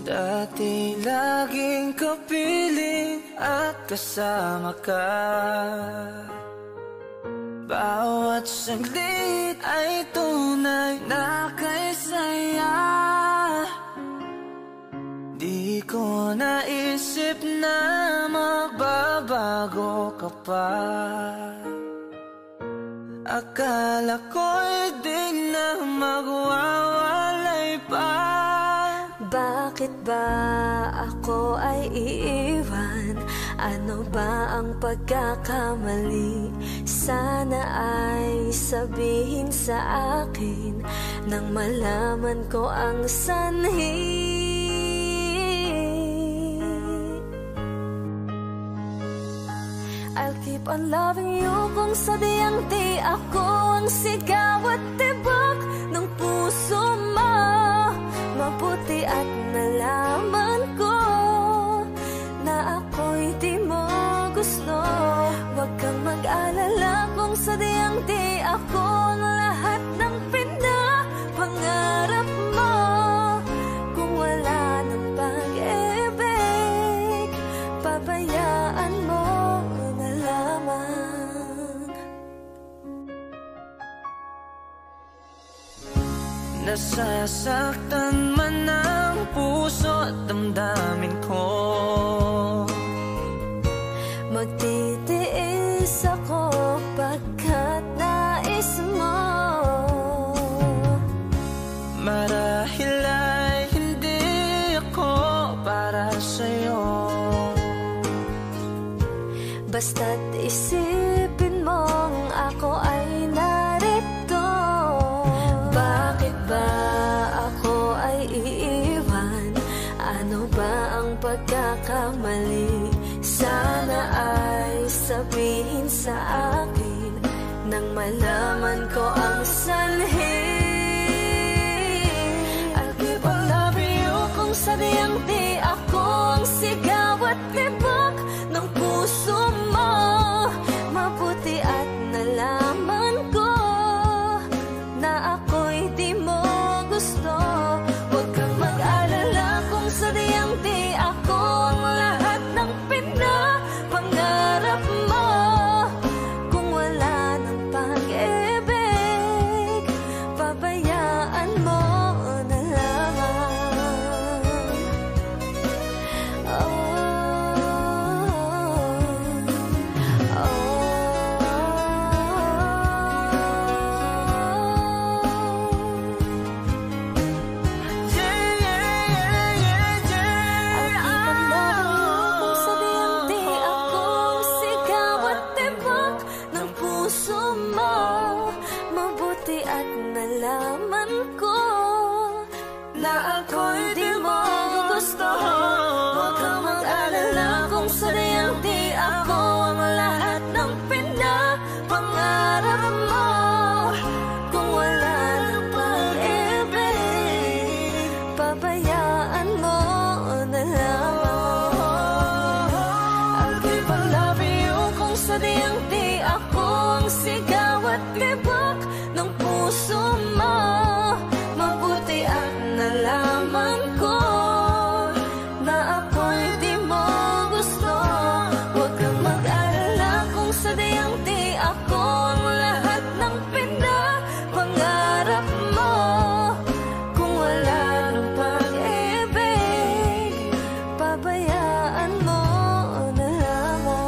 Dati laging kapiling at kasama ka. Bawat saglit ay tunay na kay saya. Di ko naisip na magbabago ka pa. Akala ko'y di na magwawalay pa. Bakit ba ako ay iiwan? Ano ba ang pagkakamali? Sana ay sabihin sa akin nang malaman ko ang sanhi. I'll keep on loving you kung sadyang di ako ang sigaw at tibok ng puso mo. Mabuti at nalaman ko na ako'y di mo gusto. Huwag kang mag-alala kung sadyang di ako ang lahat ng pinapangarap mo. Kung wala ng pag-ibig, pabayaan mo na lamang. Nasasaktan man ang puso at damdamin ko. Magtitiis ako pagkat nais mo. Marahil ay hindi ako para sa'yo. Basta't isipin mong ako ay narito. Bakit ba ako ay iiwan? Ano ba ang pagkakamali? Sana ay sabihin sa akin nang malaman ko ang sanhi. I'll keep on loving you kung sadyang di ako ang sigaw at tibok ng puso mo. Mabuti at nalaman ko na ako'y di mo gusto. Huwag kang mag-alala kung sadyang di ako ang lahat ng pinapangarap mo. Kung wala ng pag-ibig, pabayaan mo na lamang. Mabuti at nalaman ko na ako'y di mo gusto. Huwag kang mag-alala kung sadyang di ako ang lahat ng pinapangarap mo. Kung wala ng pag-ibig, pabayaan mo na lamang. I'll keep on loving you kung sadyang di ako ang sigaw at tibok ng puso mo. Mabuti at nalaman ko na ako'y di mo gusto. Huwag kang mag-alala kung sadyang di ako ang lahat ng pinapangarap mo. Kung wala ng pag-ibig, pabayaan mo na lamang.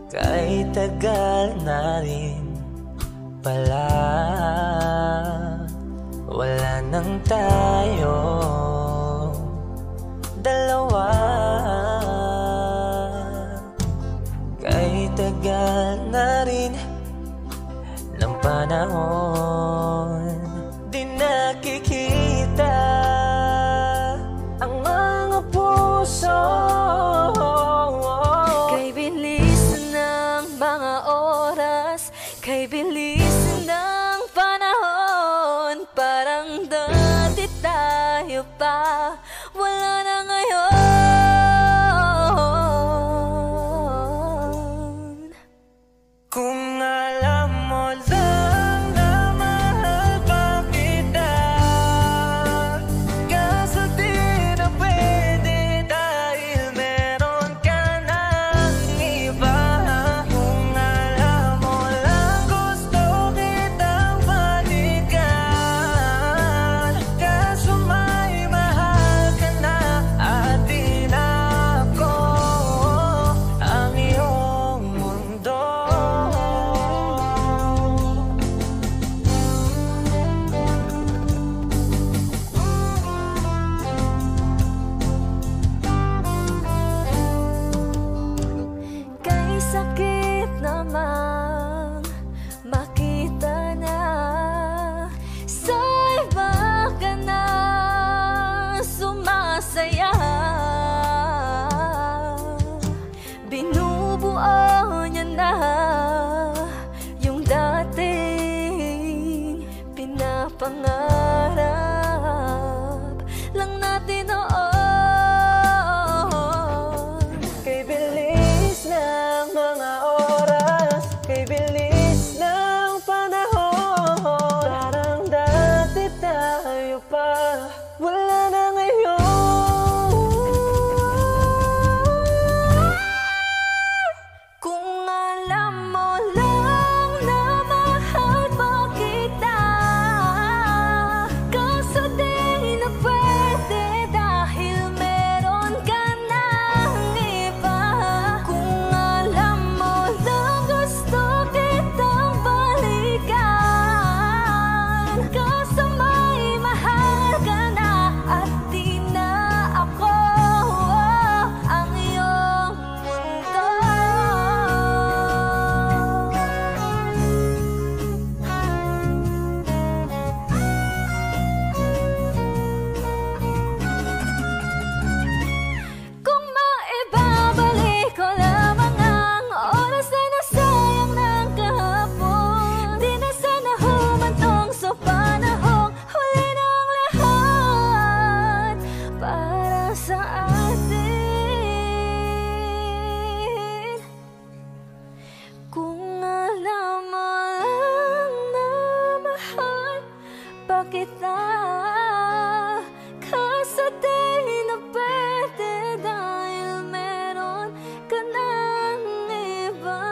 Kay tagal na rin pala, wala nang tayo dalawa. Kay tagal na rin panahon. Di nakikita ang mga puso. Kay bilis ng mga oras, kay bilis ng panahon. Parang dati tayo pa, wala na ngayon. Kung alam mo lang na mahal pa kita, kaso di na pwede dahil meron ka ng iba. Kung alam mo lang gusto kitang balikan, kaso may mahal ka na at di na ako ang iyong mundo. Kay sakit namang makita na sa iba ka na sumasaya. Binubuo niya na yung dating pinapangarap lang natin noon. Kay bilis ng mga oras, kay bilis ng panahon. Parang dati tayo pa, wala na ngayon. Kung alam mo lang na mahal pa kita, kaso di na pwede dahil meron ka ng iba. Kung alam mo lang gusto kitang balikan, kaso may mahal ka na at di na ako ang iyong mundo. Kung maibabalik ko lamang ang oras na nasayang ng kahapon, di na sana humantong sa panahong huli ng lahat para sa atin. Kung alam mo lang na mahal pa kita, kaso di na pwede dahil meron ka ng iba.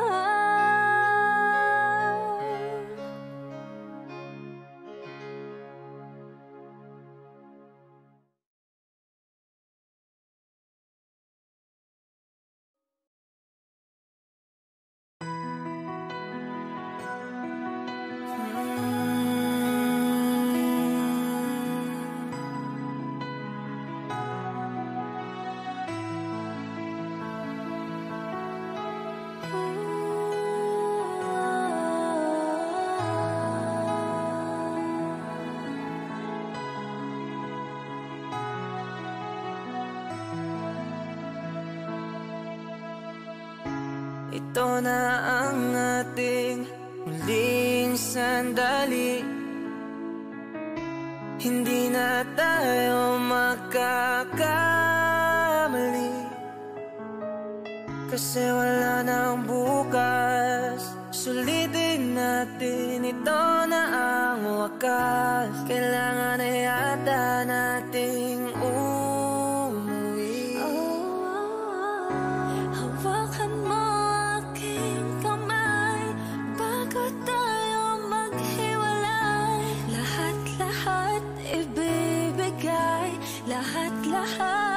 Ito na ang ating muling sandali. Hindi na tayo makakamali, kasi wala nang bukas. Sulitin natin, ito na ang wakas. Kailangan na yata nating umuwi. Hawakan mo aking kamay bago tayo maghiwalay. Lahat-lahat ibibigay, lahat-lahat.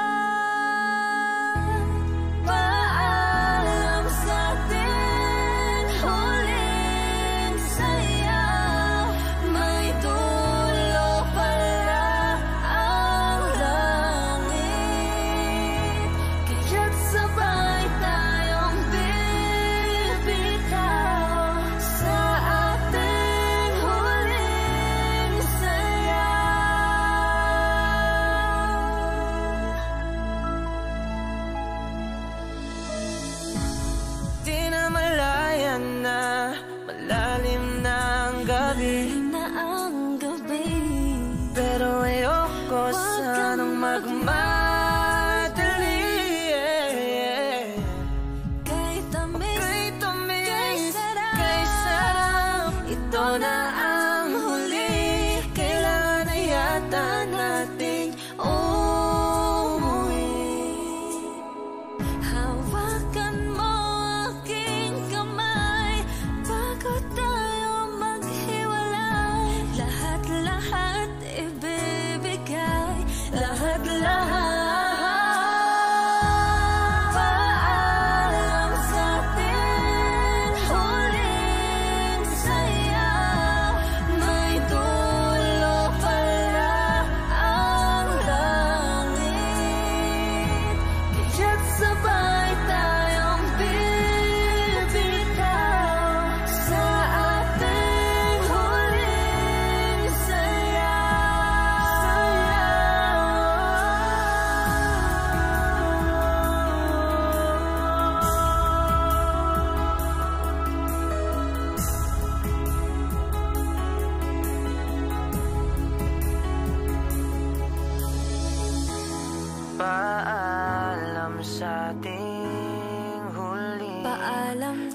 Paalam sa ating huling saya. May dulo pala ang lahat.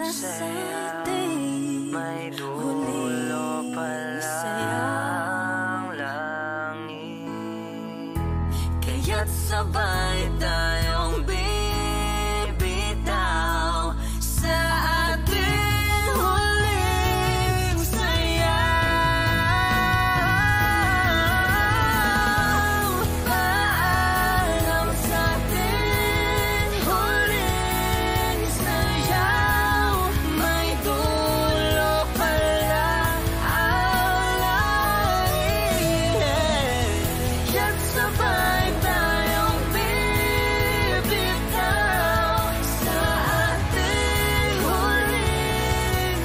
para sa ating may huling dulo saya. palang langit. Kaya't sabay tayong bibitaw sa ating huling sayaw. Paalam sa ating huling sayaw. May dulo pala ang langit. Kaya't sabay tayong bibitaw sa ating huling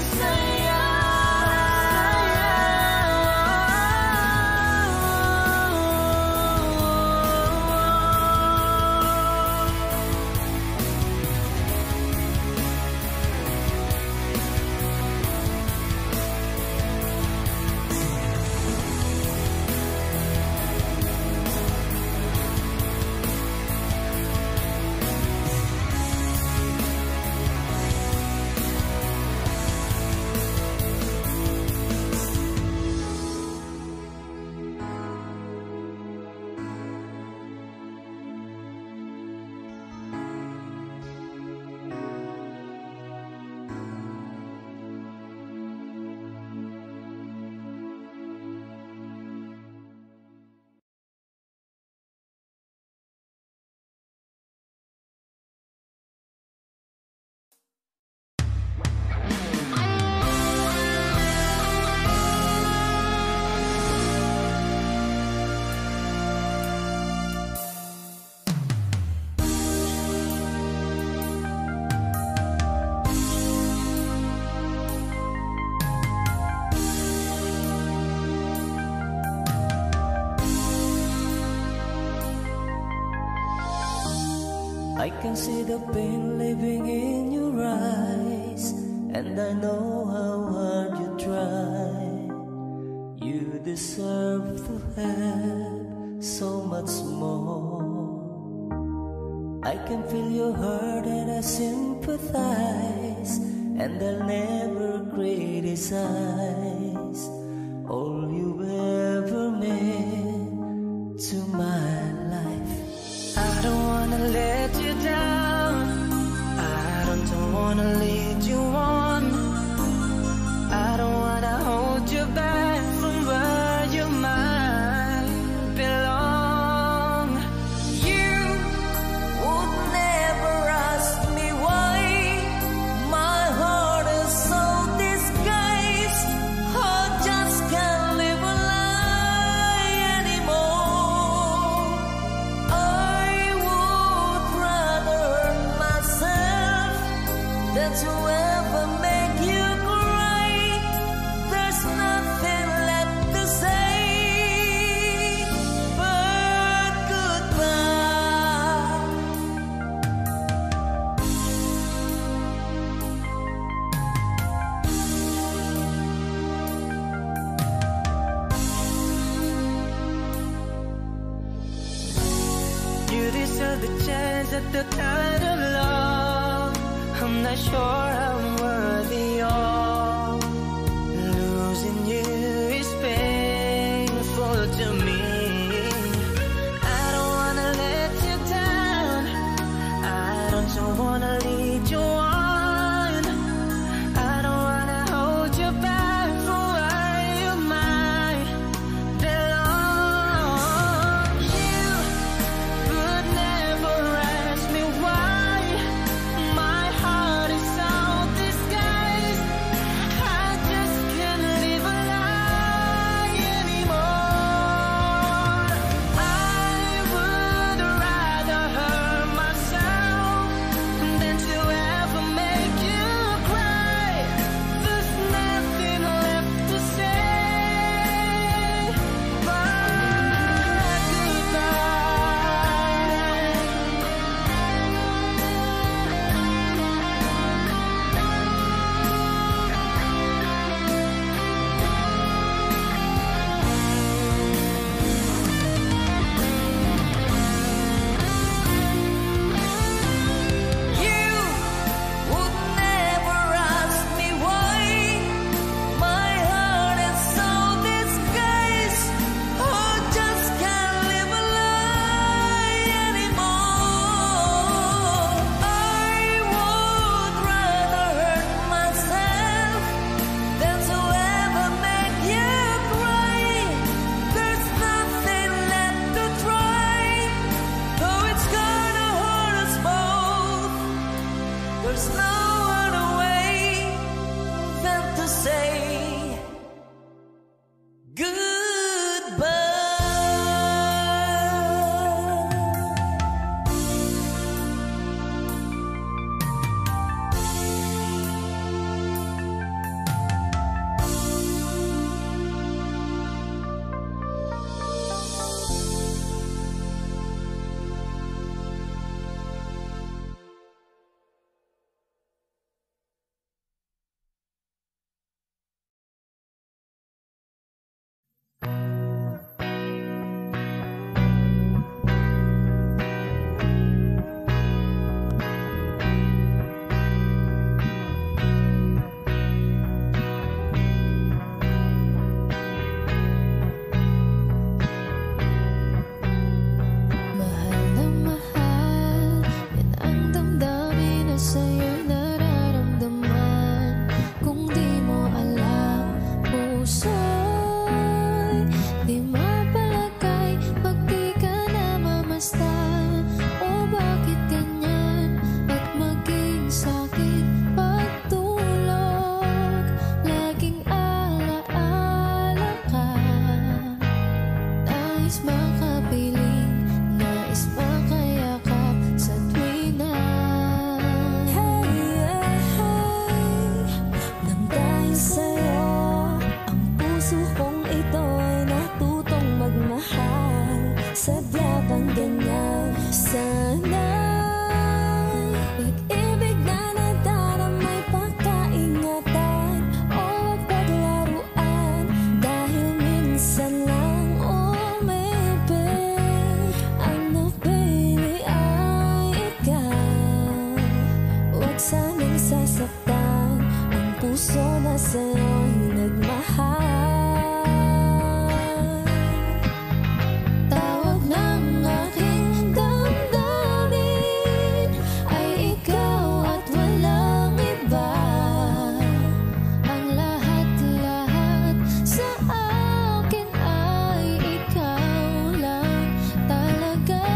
I can see the pain living in your eyes, and I know how hard you try. You deserve to have so much more. I can feel your hurt and I sympathize, and I'll never criticize all you've ever meant to my life. I don't wanna let you down, I don't wanna lead you on, I don't wanna hold you back from where you might belong. You would never ask me why my heart is so disguised. I just can't live a lie anymore. I would rather hurt myself than to ever make you cry. There's nothing left to say but goodbye. You deserve the chance at the kind of love I'm not sure I'm worthy of. Losing you is painful to me. I don't wanna let you down, I don't wanna lead you on, I don't wanna hold you back from where you might belong. You would never ask me why my heart is so puso na sa'yo'y nagmahal. Tawag ng aking damdamin ay ikaw at walang iba. Ang lahat-lahat sa akin ay ikaw lang talaga.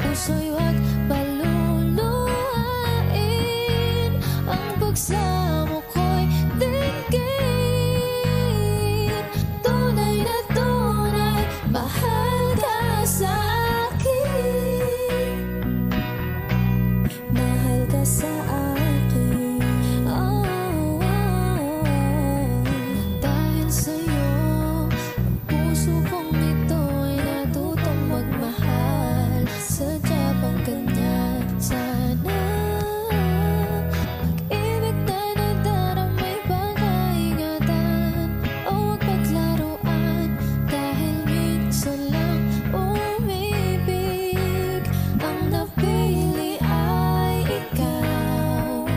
Puso'y huwag paluluhain, ang pagsamo ko'y dinggin. Tunay na tunay, mahal ka sa akin. Mahal ka sa akin. Oh, oh, oh. Dahil sa'yo, ang puso kong ito ay natutong magmahal. Sadya bang ganyan sana? Pag-ibig na nadaramay pag-aingatan, o huwag paglaruan, dahil minsan lang umibig. Ang napili ay ikaw,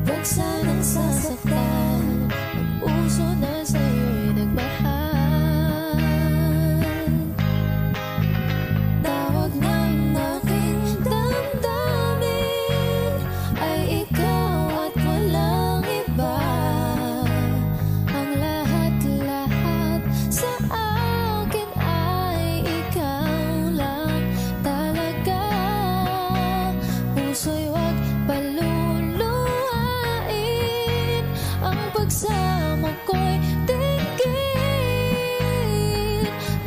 huwag sanang sasaktan. Ang puso na sa'yo'y nagmahal. Tawag ng aking damdamin ay ikaw at walang iba. Ang lahat-lahat sa akin ay ikaw lang talaga. Puso'y huwag paluluhain, ang pagsamo ko'y dinggin.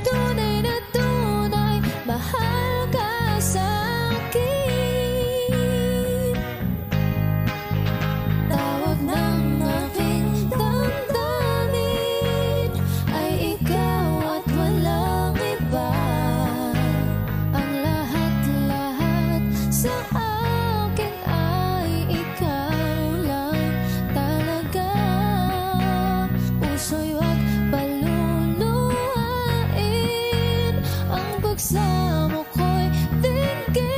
Tunay na tunay, mahal ka sa akin. Tawag ng aking damdamin ay ikaw at walang iba. Ang lahat-lahat sa akin ay ikaw lang talaga. Puso'y huwag paluluhain, ang pagsamo ko'y dinggin.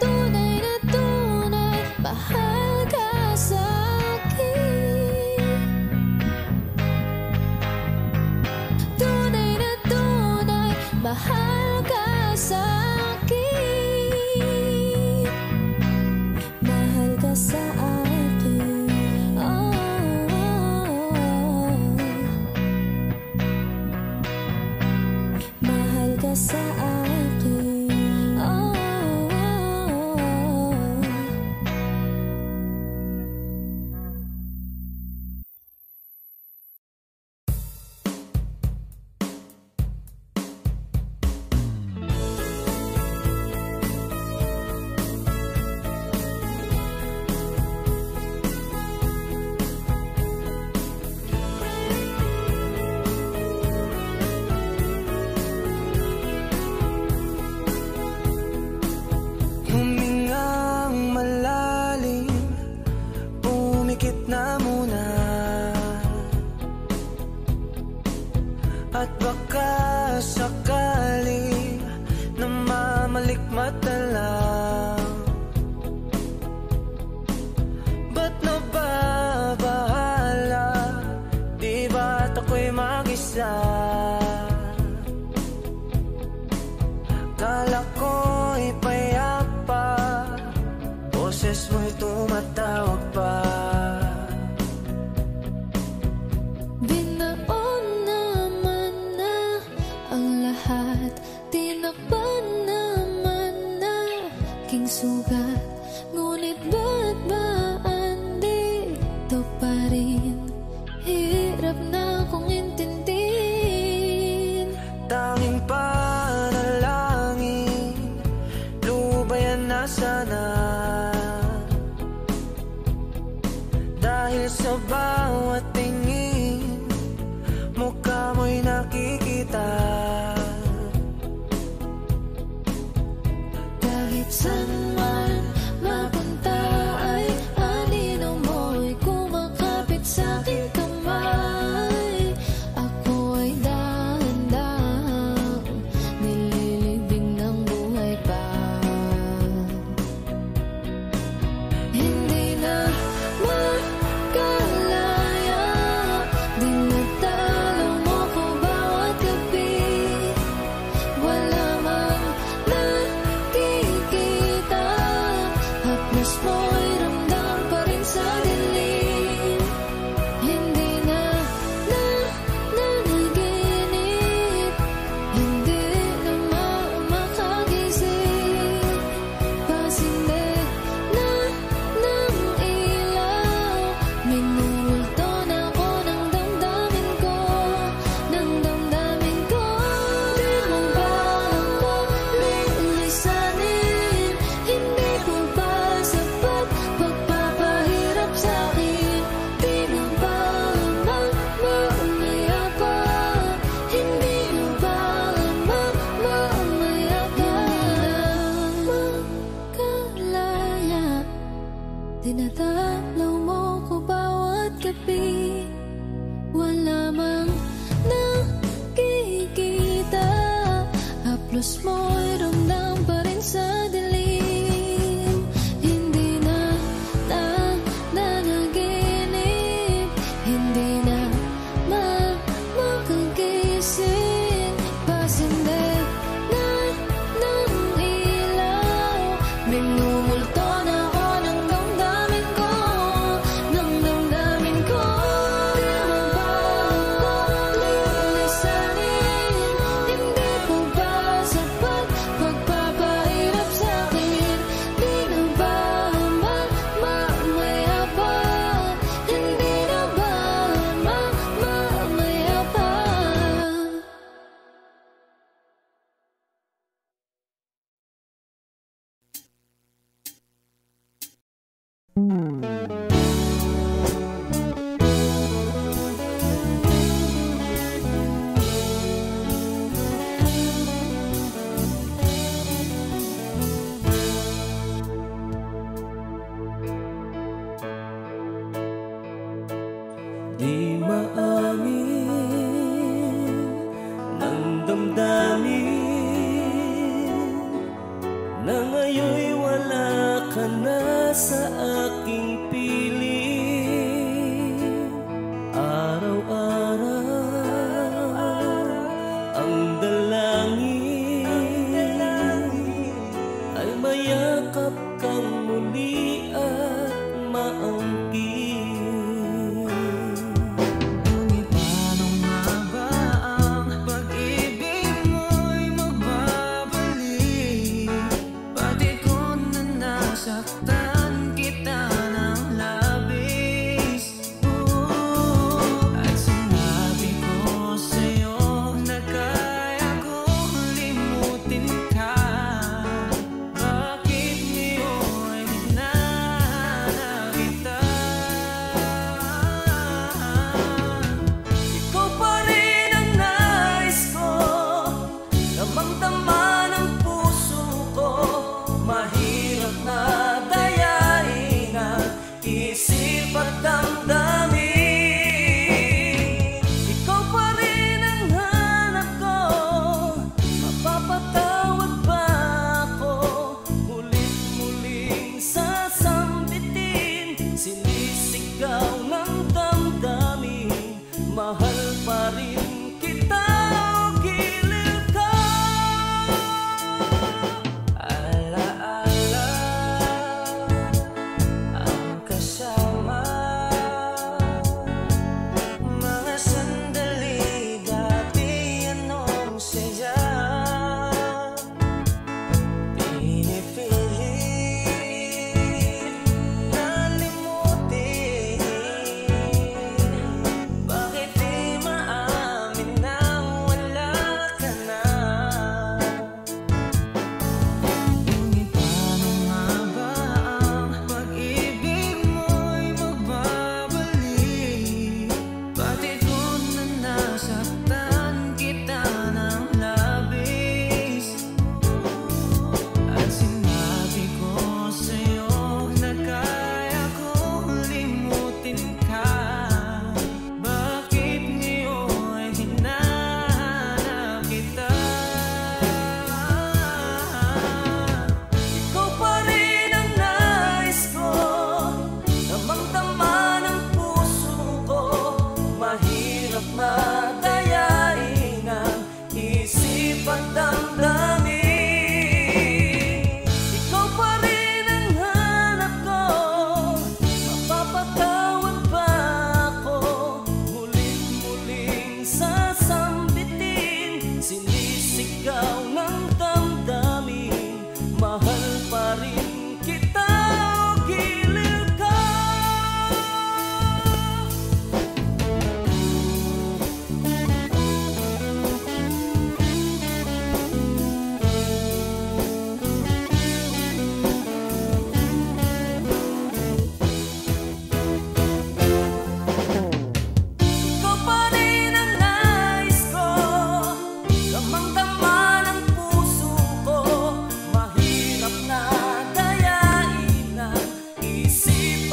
Tunay na tunay, mahal ka sa akin. Tunay na tunay, mahal ka sa akin. Mahal ka sa akin. Oh, oh, oh. Mahal ka sa akin. Oh, oh, oh. Humingang malalim, pumikit na muna, at baka sakali na mamalikmata lang. Ba't nababahala? Di ba't ako'y mag-isa? Kala ko'y payapa, boses mo'y tumatawag pa. Binaon naman na ang lahat, tinakpan naman na king sugat. Ngunit ba't ba andito pa rin? Hirap na kong intindihin. Tanging panalangin, lubayan na sana. Dinadalaw mo ko bawat gabi. Wala mang nakikita. Haplos mo'y ramdam pa rin sa dilim. Hindi na nanaginip. Hindi na makagising. Pasindet na ng ilaw. Minumulto na ako ng damdamin ko. Ng damdamin ko. Di mo ba ako lilisanin? Hindi ko ba sapat pagpapahirap sa'kin? Di na ba mamaya pa? Hindi na ba mamaya pa? Di maamin ng damdamin na ngayon'y wala ka na sa aking piling. Araw-araw ang dalangin ay mayakap kang muli at maangkin. Ngunit paano nga ba ang pag-ibig mo'y magbabalik? Pati ko na nasaktan kita ng labis. At sinabi ko sa'yo na kaya kong limutin ka. Bakit ngayon na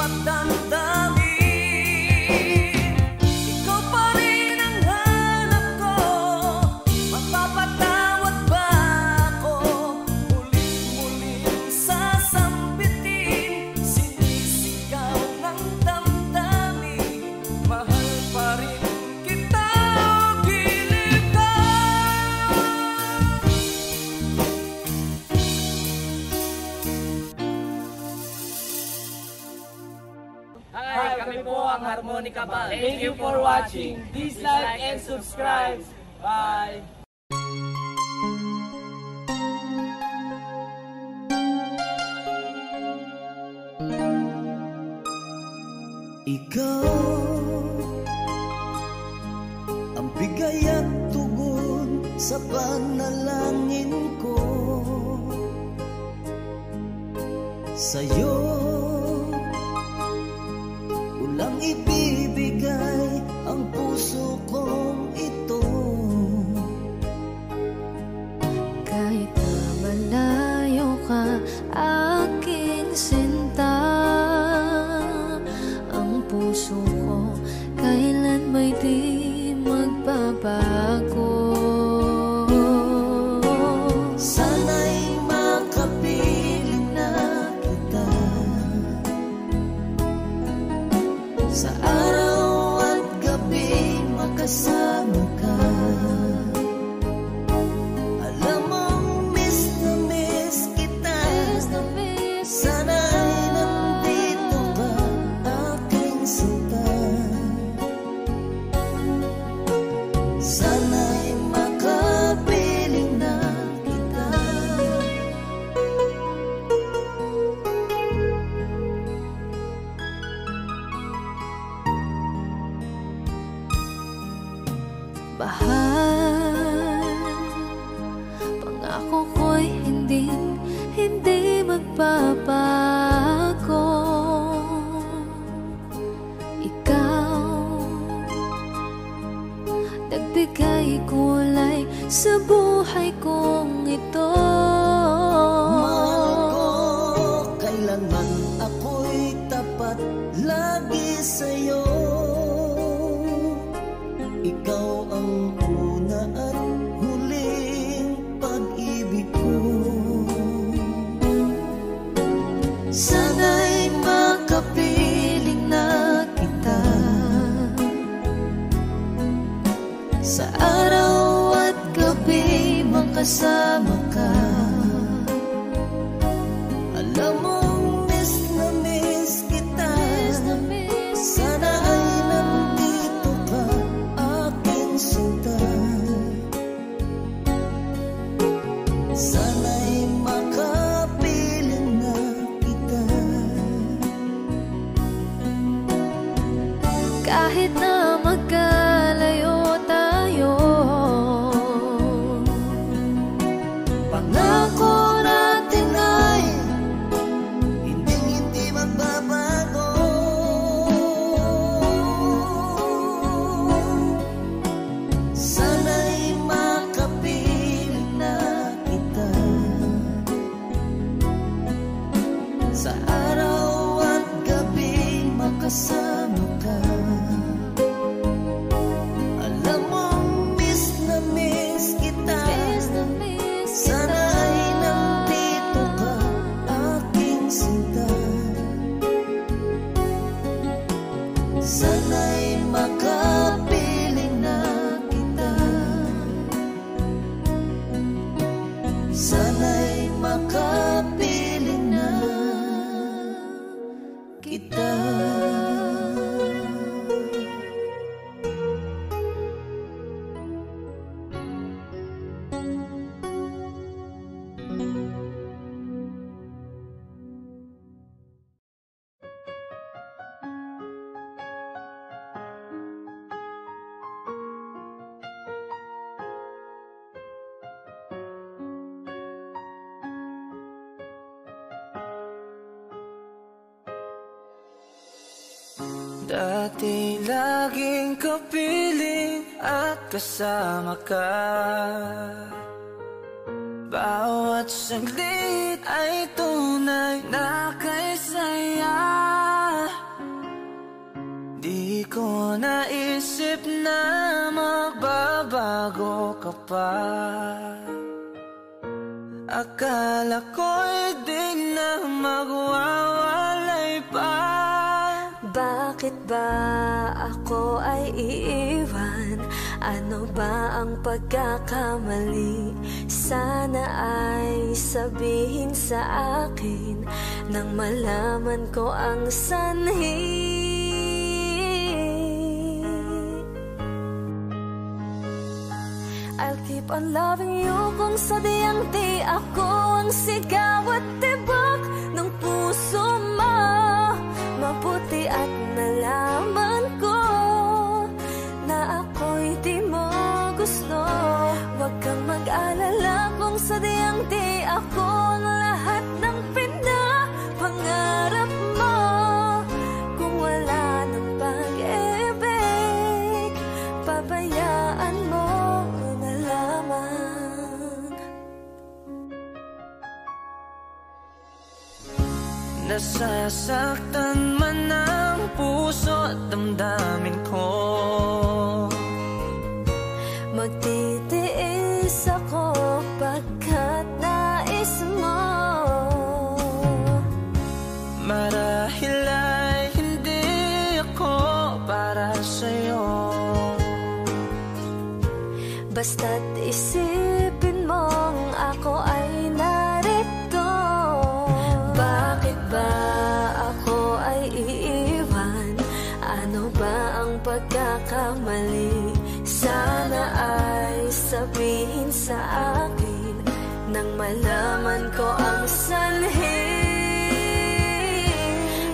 at damdamin. Ikaw pa rin ang hanap ko, mapapatawad ba ako? Muling-muling sasambitin, sinisigaw ng damdamin. Mahal pa rin kita, gilid ka. Hi, kami po ang Harmonica Band. Thank you for watching. Please like and subscribe. Bye! Ikaw ang bigay at tugon sa panalangin ko. Sa'yo ulang ibibigay ang puso kong ito. Kahit na malayo ka, aking sinta, ang puso ko kailan may di magbabago. Sana'y makapiling na kita sa araw at gabi, makasama ka. Alam mong miss na miss kita. Sana'y nandito ka, aking sinta. Sana'y makapiling na kita. Bahal, pangako ko'y hindi magbabago. Ikaw, nagbigay kulay sa buhay kong ito. Mahal ko, kailanman ako'y tapat lagi sa'yo. Ikaw ang una at huling pag-ibig ko. Sana'y makapiling na kita sa araw at gabi, makasama ka. Alam mong miss na miss kita. Sana ay nandito ka, aking sinta. Sana'y makapiling na kita. Kahit na magkalayo tayo, Pangako natin ay hindi magbabago. Sana'y makapiling na kita sa araw at gabi, makasama ka. Alam mong miss na miss kita. Sana ay nandito ka, aking sinta. Sana'y makapiling na kita. Sana'y makapiling na kita. Dati laging kapiling at kasama ka. Bawat saglit ay tunay na kay saya. ko naisip na magbabago ka pa. Akala ko'y di na magwawalay pa. Bakit ba ako ay iiwan? Ano ba ang pagkakamali? Sana ay sabihin sa akin nang malaman ko ang sanhi. I'll keep on loving you kung sadyang di ako ang sigaw at tibok ng puso mo. Mabuti at nalaman ko na ako'y di mo gusto. Huwag kang mag-alala kung sadyang di ako ang lahat ng pinapangarap mo. Kung wala ng pag-ibig, pabayaan mo na lamang. Nasasaktan man ang puso at damdamin ko. Magtitiis ako pagkat nais mo. Marahil ay hindi ako para sa'yo. Basta't isipin mong ako ay narito. Bakit ba ako ay iiwan? Ano ba ang pagkakamali? Sana ay sabihin sa akin nang malaman ko ang sanhi.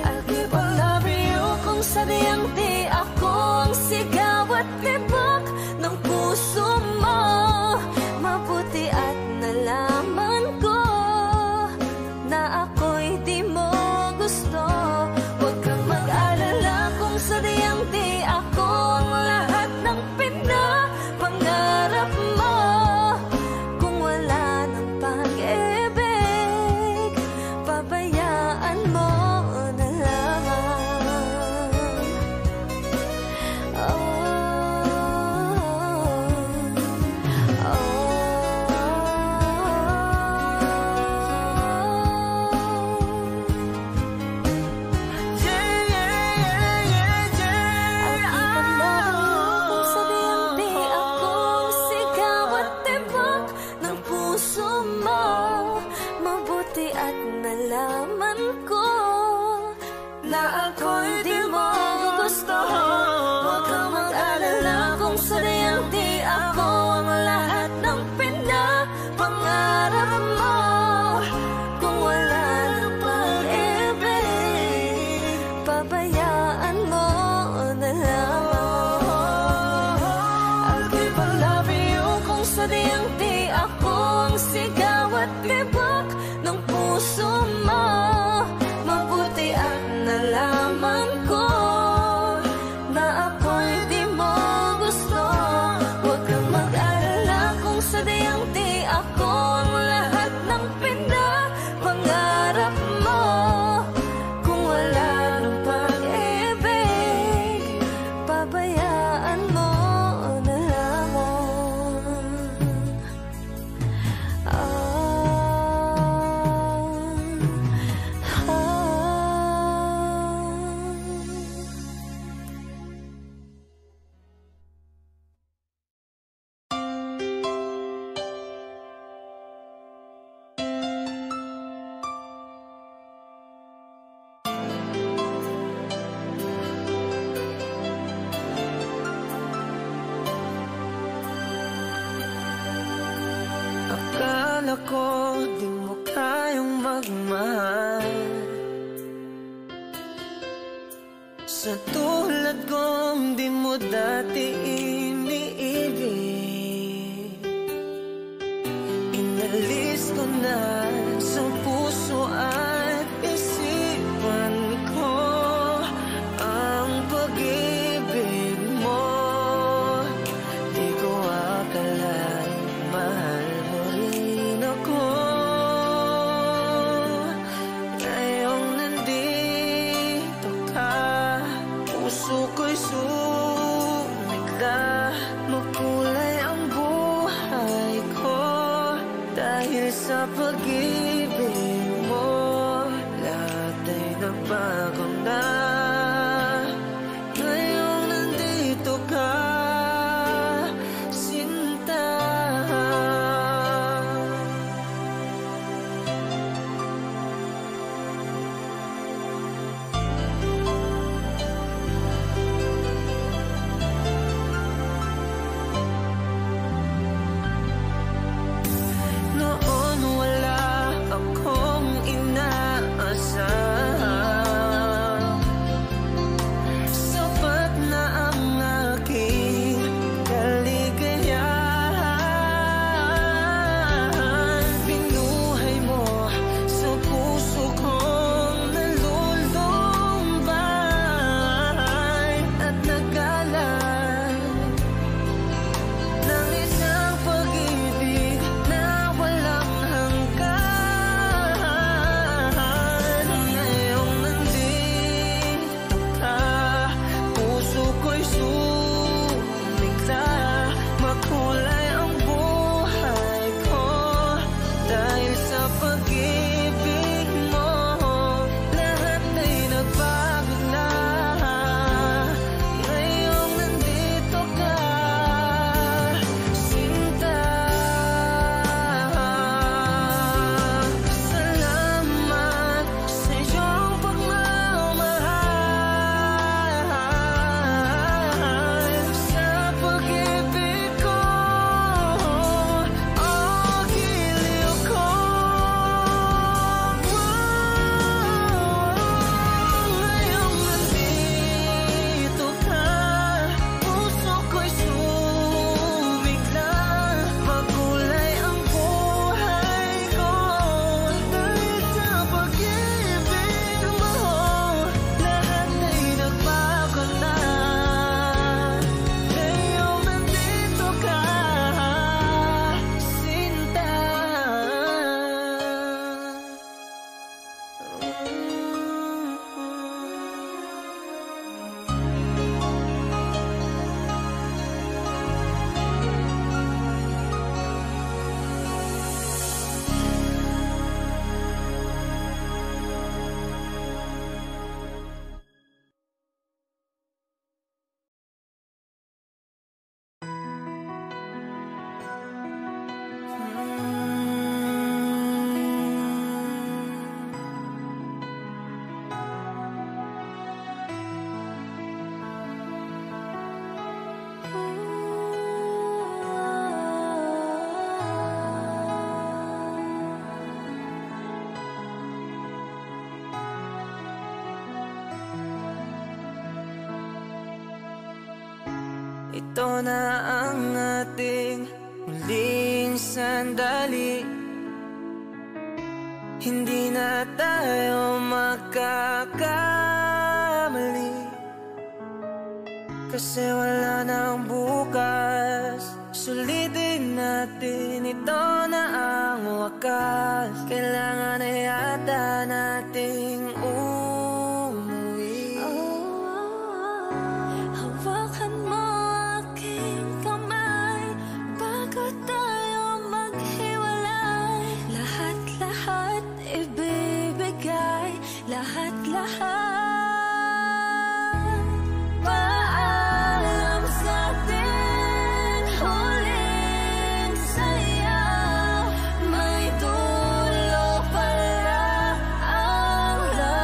I'll keep on loving you kung sadyang di ako ang sigaw at tibok ng puso mo. Mabuti at nalaman ko na ako'y di mo gusto. Huwag kang mag-alala kung sadyang di ako ang lahat ng pinapangarap mo. Kung wala ng pag-ibig, pabayaan mo na lamang. Mabuti at nalaman ko na ako'y di mo gusto. Huwag kang mag-alala kung sadyang di ako ang lahat ng pinapangarap mo. Kung wala ng pag-ibig, pabayaan mo na lamang. I'll keep on loving you kung sadyang di ako ang sigaw at tibok ng puso mo. Mabuti at nalaman ko na ako'y di mo gusto. Huwag kang mag-alala kung sadyang di ako ang lahat ng pinapangarap mo. Kung wala ng pag-ibig, pabayaan mo na lamang. Akala ko di mo kayang magmahal. Sa tulad kong di mo dati iniibig. Inalis ko na sa puso at isipan ko ang pag-ibig mo. Di ko akalain mahal mo rin ako. Ngayong nandito ka, puso ko'y sa pag-ibig mo, lahat ay nagbago na. Ngayong nandito ka, sinta. Noon wala akong inaasahan, sapat na ang aking kaligayahan. Binuhay mo sa puso kong nalulumbay at nagalan ng isang pag-ibig na walang hanggan. Ngayong nandito ka, puso ko'y sumigla. Makulay ang buhay ko dahil sa pag-ibig mo. Lahat ay nagbago na. Ngayong nandito ka, sinta. Salamat sa iyong pagmamahal, sa pag-ibig ko, o giliw ko. Ngayong nandito ka, puso ko'y sumigla. Makulay ang buhay ko dahil sa pag-ibig mo. Lahat ay nagbago na. Ngayong nandito ka, sinta. Ito na ang ating muling sandali. Hindi na tayo makakamali, kasi wala nang bukas. Sulitin natin, ito na ang wakas. Kailangan na yata nating umuwi. Hawakan mo aking kamay bago tayo maghiwalay. Lahat-lahat ibibigay, lahat-lahat. Paalam sa ating huling saya. May dulo pala ang lahat.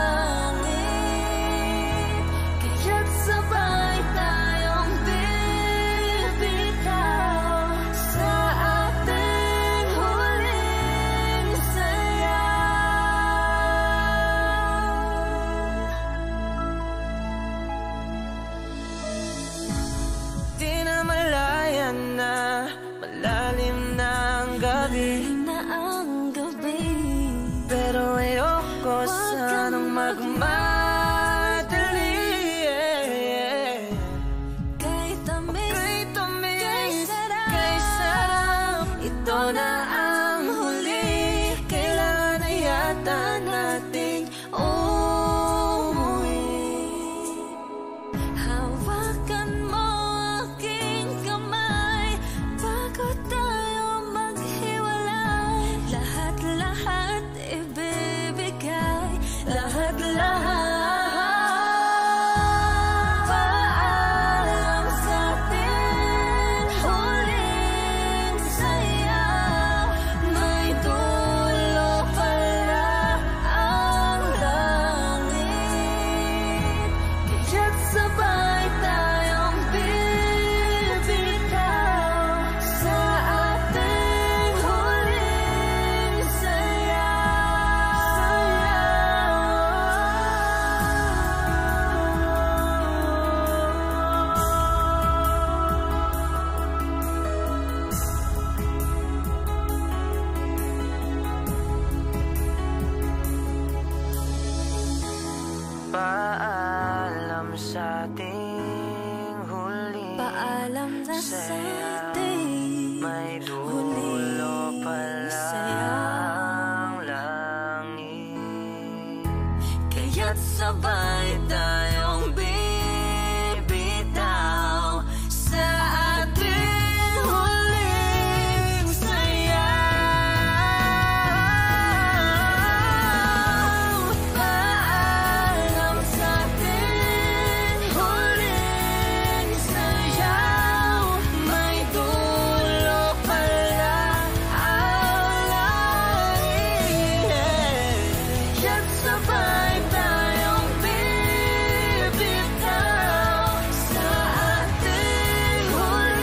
Paalam sa ating huling Paalam na sa ating may dulo pala ang langit. Kaya't sabay tayong bibitaw sa ating huling sayaw. Paalam sa ating huling sayaw, may dulo pala ang langit. Kaya't sabay tayong bibitaw sa ating huling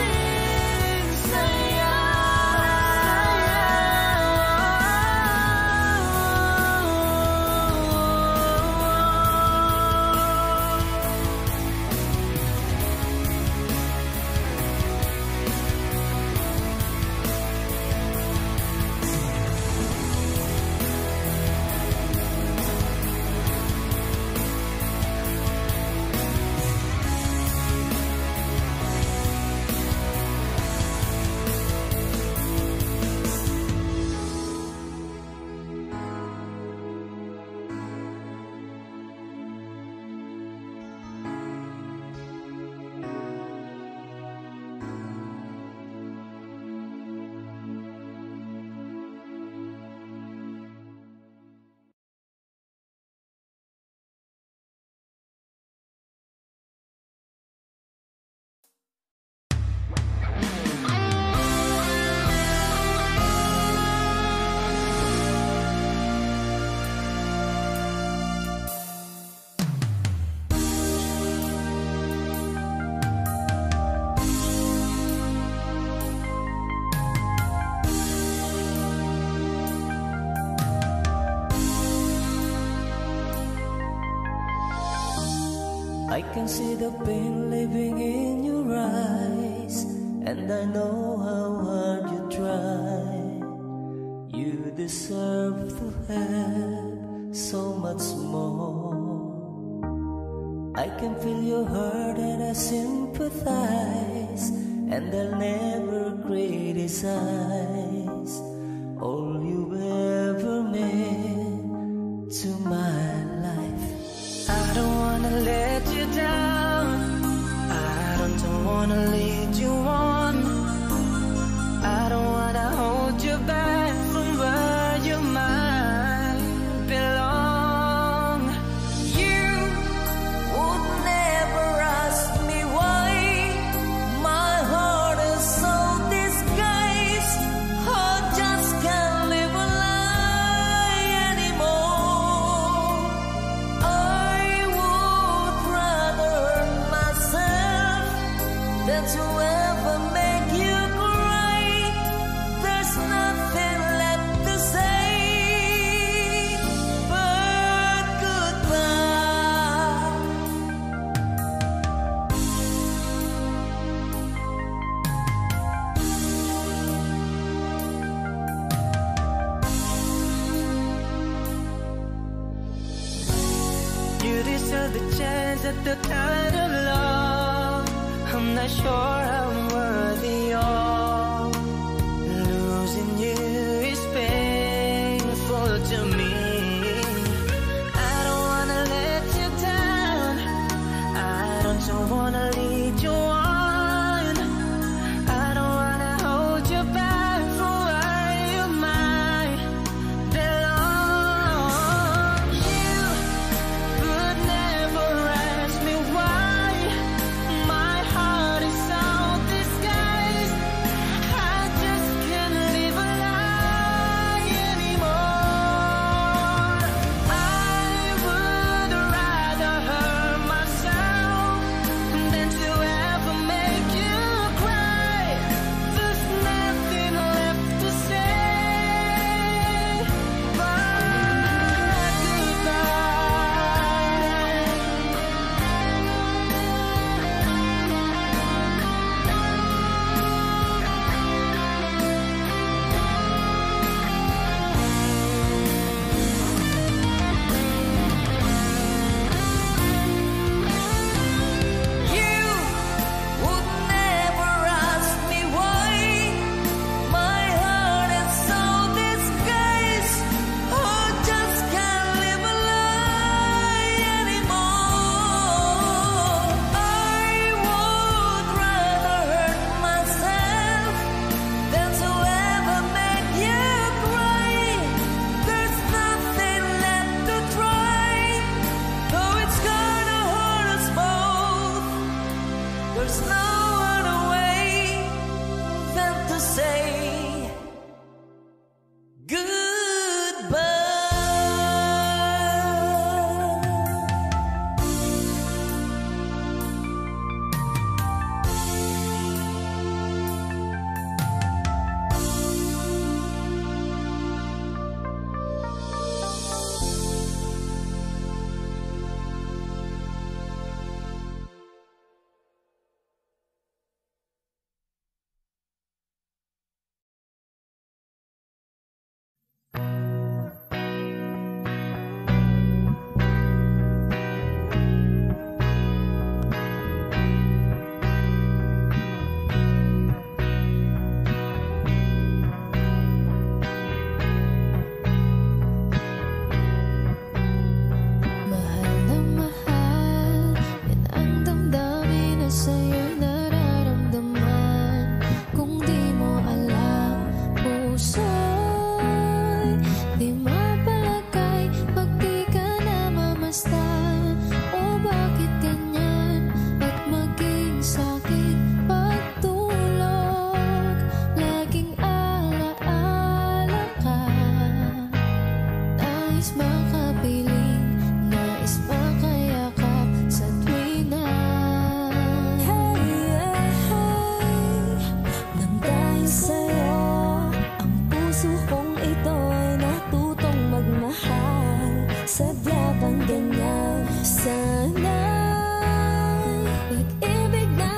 I can see the pain living in your eyes, and I know how hard you try. You deserve to have so much more. I can feel your hurt and I sympathize, and I'll never criticize all you've ever meant to my life. I don't wanna let you down, I don't wanna lead you on, I don't wanna hold you back from where you might belong. You would never ask me why my heart is so disguised. I just can't live a lie anymore. I would rather hurt myself than to ever make you cry. There's nothing left to say but goodbye. You deserve the chance at the kind of love I'm not sure I'm worthy of. Losing you is painful to me. I don't wanna let you down, I don't wanna lead you on, I don't wanna hold you back from where you might belong. You could never ask me why my heart is so disguised. I just can't live a lie anymore. I would rather hurt myself than to ever There's no other way than to say goodbye. Sana pag-ibig na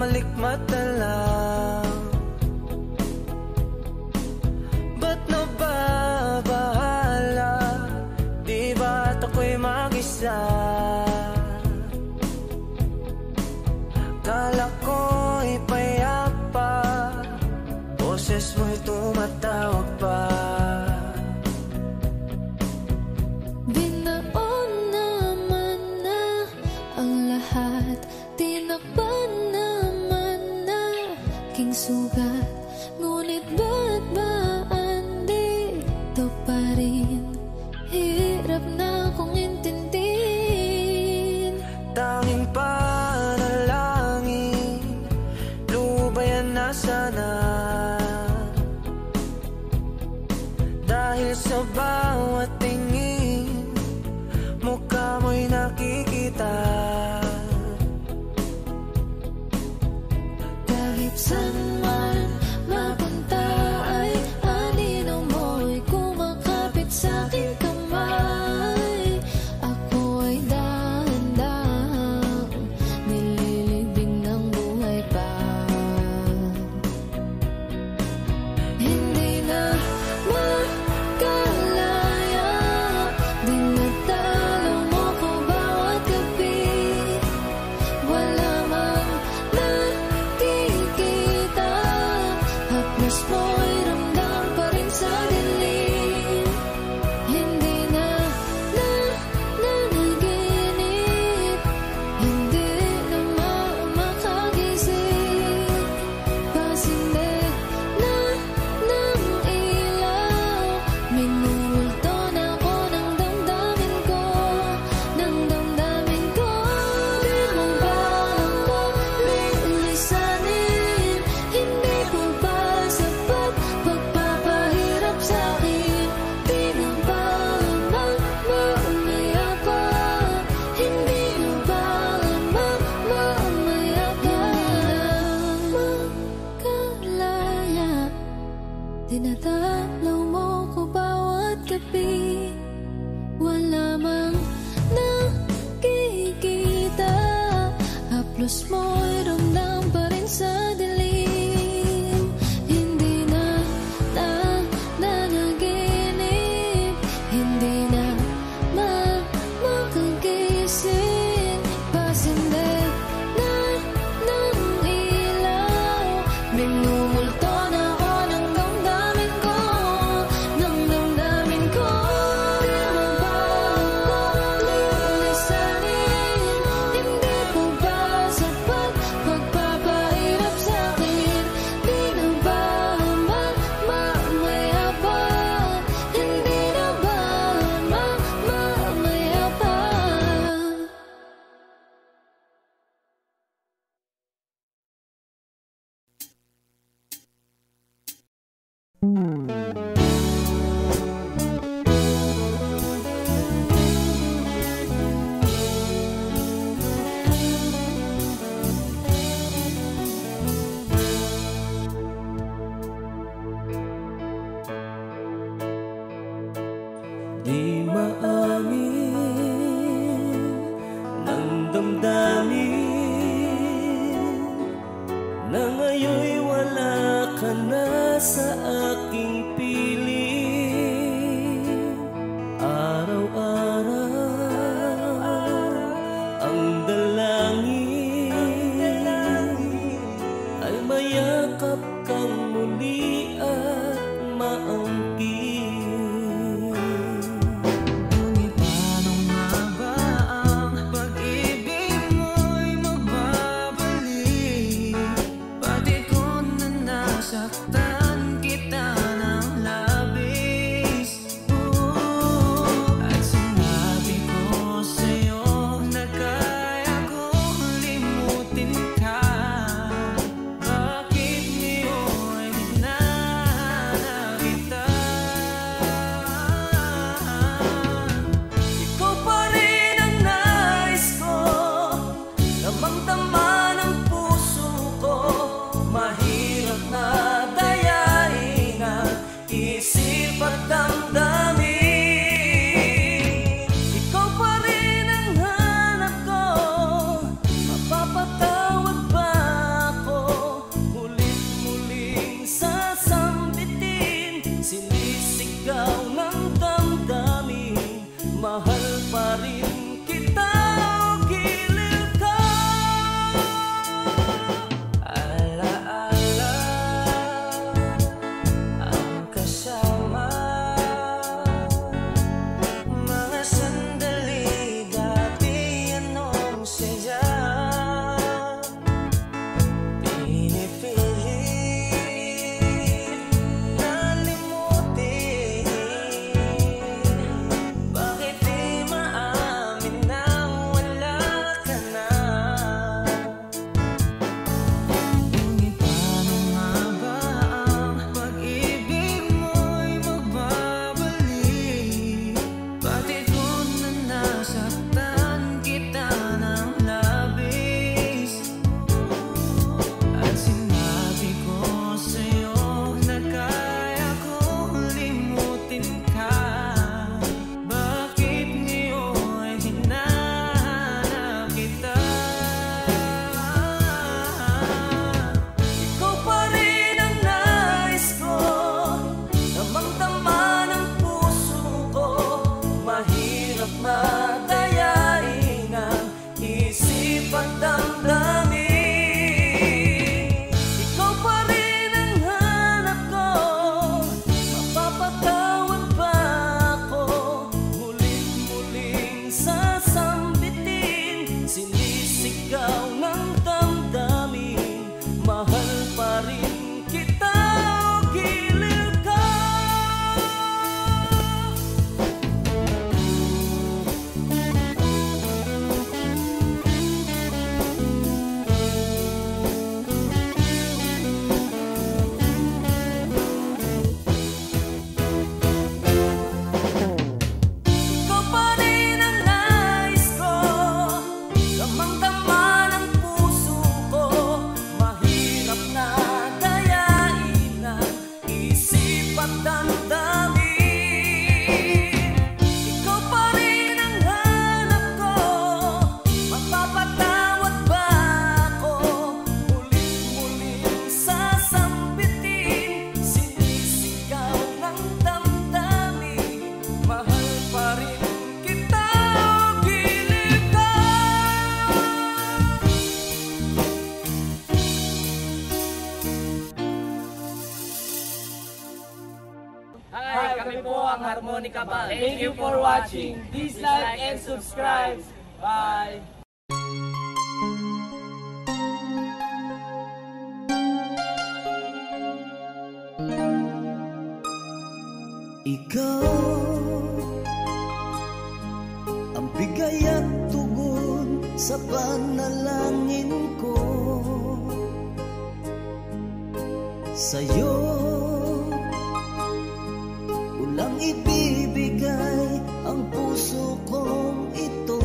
malikmat na lang. Ba't nababahala? Di ba't ako'y mag-isa? Kala ko'y payapa, boses mo'y tumatawag pa. Binaon naman na ang lahat, tinakpan naman na king sugat. Ngunit ba't ba andito pa rin? Hirap na kong intindihin. Tanging panalangin, lubayan na sana. Dahil sa bawat tingin, mukha mo'y nakikita. Kahit saan man mapunta ay anino mo'y kumakapit sa'king kamay. Ako ay dahan-dahang nililibing ng buhay pa. Hindi na makalaya, dinadalaw mo ko bawat gabi. Wala mang nakikita, haplos mo'y ramdam pa rin sa dilim. Hindi na nanaginip, hindi na makagising. Pasinde na ng ilaw, minumulto na ako ng damdamin ko, ng damdamin ko. Di mo ba ako lilisanin? Hindi ko ba sapat pagpapahirap sa'kin? Di mo ba mamaya pa? Hindi mo ba mamaya pa? Makalaya, dinadalaw mo ko bawat gabi. Wala mang nakikita, haplos mo'y ramdam pa rin sa dilim. Hindi na nanaginip, hindi na makagising. Pasinde na ng ilaw, minumulto na ako ng damdamin ko, ng damdamin ko. Di mo ba ako lilisanin? Hindi ko ba sapat pagpapahirap sa'kin? Di na ba mamaya pa? Hindi na ba mamaya pa? Di maamin ng damdamin na ngayon'y wala ka na sa aking piling. Araw-araw ang dalangin ay mayakap kang muli at maangkin. Ngunit paano nga ba ang pag-ibig mo'y magbabalik? Pati ko na nasaktan kita ng labis. At sinabi ko sa'yo na kaya kong limutin ka. Bakit ngayon kami po ang Harmonica Band. Thank you for watching. Please like and subscribe. Bye! Ikaw ang bigay at tugon sa panalangin ko. Sa'yo ulang ibibigay ang puso kong ito.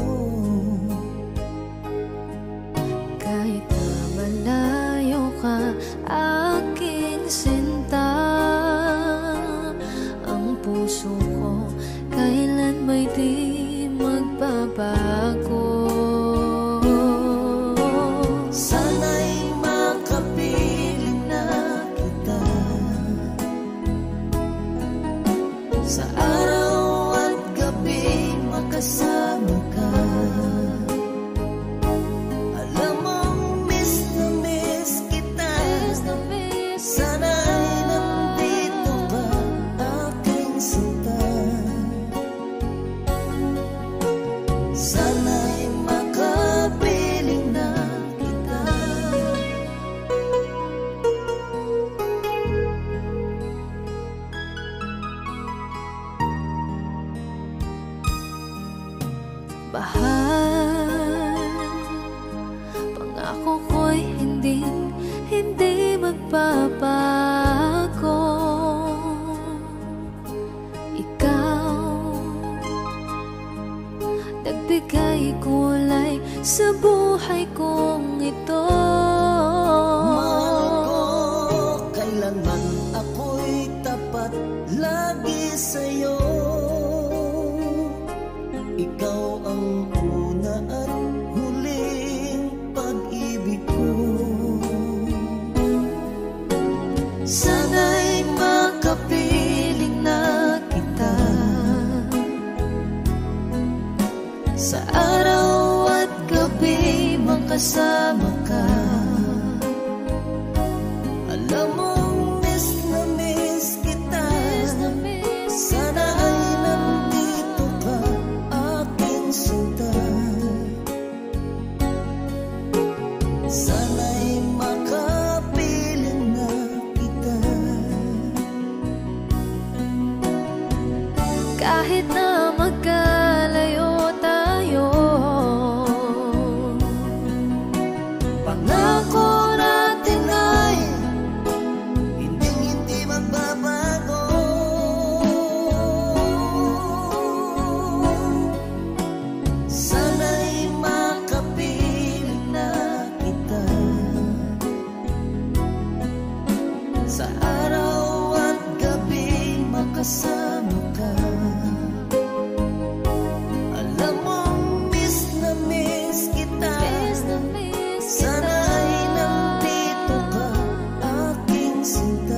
Kahit na malayo ka, aking sinta, ang puso ko kailan may di magbabago. Sana'y makapiling na kita sa araw at gabi, makasama ka. Alam mong miss na miss kita. Sana'y nandito ka, aking sinta. Sana'y makapiling na kita. Bahal, pangako ko'y hindi magbabago. Ikaw, nagbigay kulay sa buhay kong ito. Mahal ko, kailanman ako'y tapat lagi sa'yo. Ikaw ang una at huling pag-ibig ko. Sana'y makapiling na kita sa araw at gabi, makasama ka. Alam mong miss na miss kita. Sana ay nandito ka, aking sinta. Sana'y makapiling na kita. Kahit na magkalayo tayo, Pangako natin ay hindi magbabago. Sana'y makapiling na kita sa araw at gabi, makasama ka. Alam mong miss na miss kita. Sana ay nandito ka, aking sinta.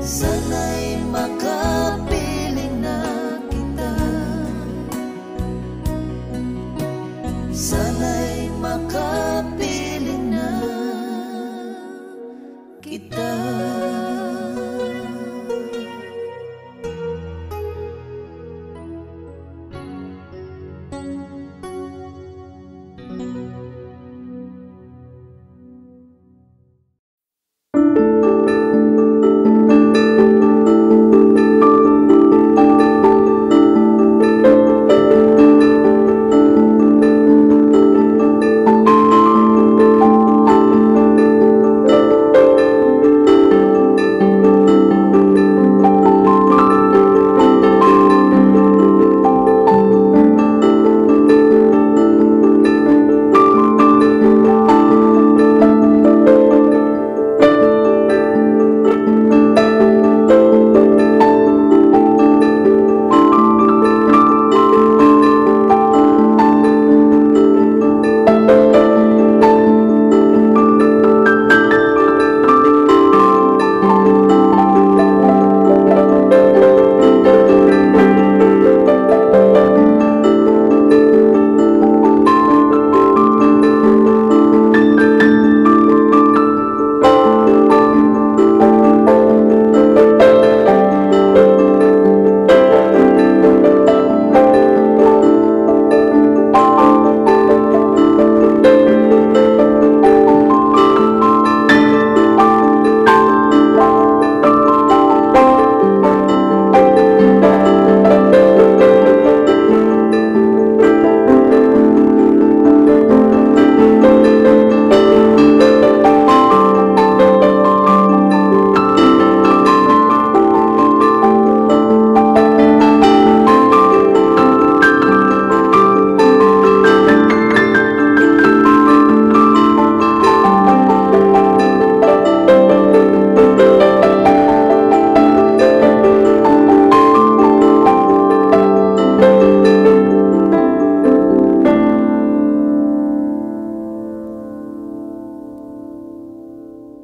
Sana'y makapiling na kita. Sana'y makapiling